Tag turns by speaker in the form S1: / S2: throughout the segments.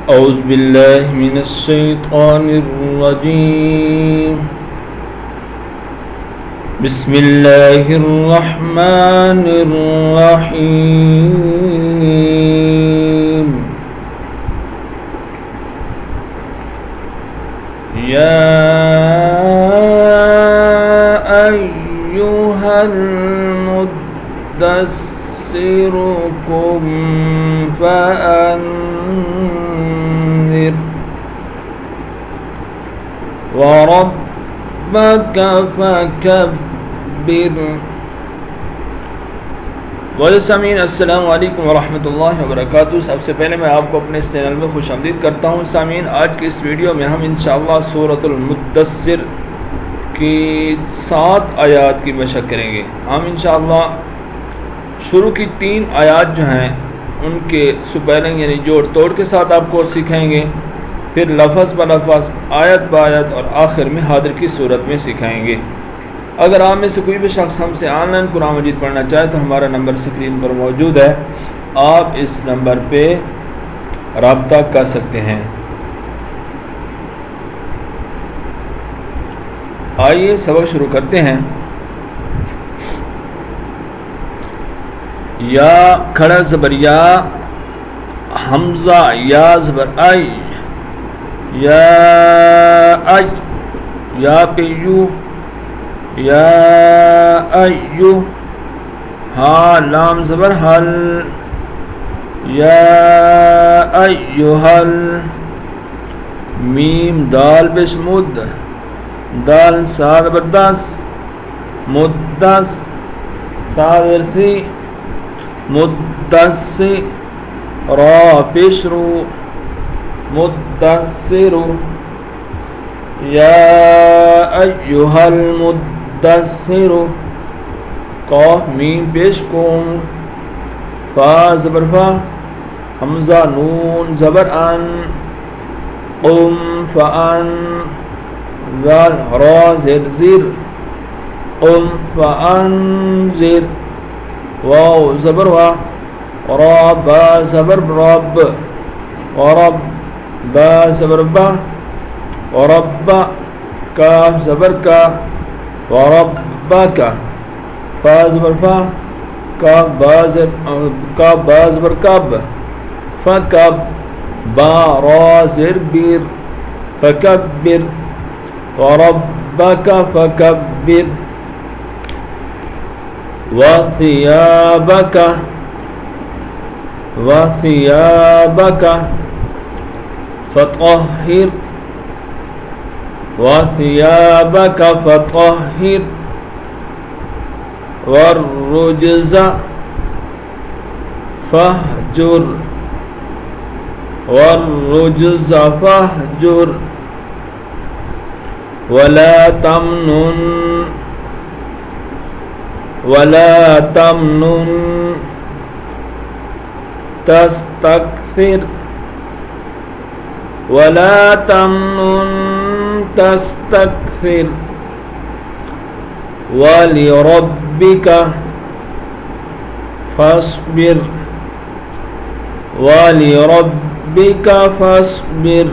S1: औज़ु बिल्लाहि मिनश शैतानिर रजीम। बिस्मिल्लाहिर रहमानिर रहीम। या अय्युहल मुद्दस्सिर कुम फअन्ज़िर वरब्बक फकब्बिर। वालेकुम अस्सलाम वालेकुम वरहमतुल्लाहि वबरकातुहू। सबसे पहले मैं आपको अपने इस चैनल में खुशामदीद करता हूँ। सामीन, आज की इस वीडियो में हम इंशाअल्लाह सूरतुल मुद्दस्सिर की 7 आयात की मशक करेंगे। हम इंशाअल्लाह शुरू की 3 आयात जो हैं उनके स्पेलिंग यानी जोड़ तोड़ के साथ आपको सिखाएंगे, फिर लफ्ज़ ब लफ्ज़, आयत ब आयत और आखिर में हादिर की सूरत में सिखाएंगे। अगर आप में से कोई भी शख्स हमसे ऑनलाइन कुरान मजीद पढ़ना चाहे तो हमारा नंबर स्क्रीन पर मौजूद है, आप इस नंबर पे राब्ता कर सकते हैं। आइए सबक शुरू करते हैं। या खड़ा ज़बर या, हमजा या ज़बर आई, या आई, या पे यू, या अय्यु, हा लाम ज़बर हल, या अय्युहल, मीम दाल पेश मुद, दाल साद बदस, मुद्दस सादरसी, मुद्दस्सी, रा पेशरू, मुद्दस्सिरु, या अय्युहल मुद्दस्सिरु, कॉफ मीम पेश कुम, फा ज़बर फा, हमजा नून ज़बर अन, कुम फ़अन, ज़ाल रा ज़िर ज़िर, कुम फ़अन्ज़िर, वाव ज़बर वा, रा बा ज़बर रब, रब बा ज़बर बा, रब्बा काफ ज़बर का, रब्बका, फा ज़बर फा, काफ बा ज़बर कब, फकब, बा रा ज़िर बीर, फकब्बिर, रब्बका फकब्बिर, वसियाबका, वसियाबका फतहिर, वसियाबका फतहिर, वर्रुज्ज़ा फहजुर, वर्रुज्ज़ा फहजुर, वला तमनुन, वला तमनुन तस्तक्सिर, वला तमनुन तस्तक्सिर, वलिरब्बिका फस्बिर, वलिरब्बिका फस्बिर।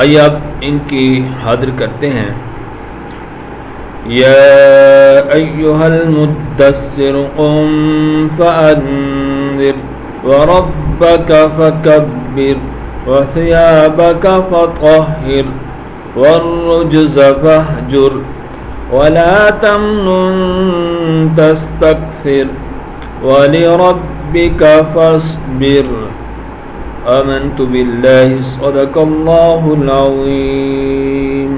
S1: आइए आप इनकी हाजिर करते हैं। या अय्युहल मुद्दस्सिर कुम फअन्ज़िर वरब्बका फकब्बिर वसियाबका फतहिर वर्रुज्ज़ा फहजुर वला तमनुन तस्तक्सिर वलिरब्बिका फस्बिर। आमन्तु बिल्लाहि सदक़ल्लाहुल अज़ीम।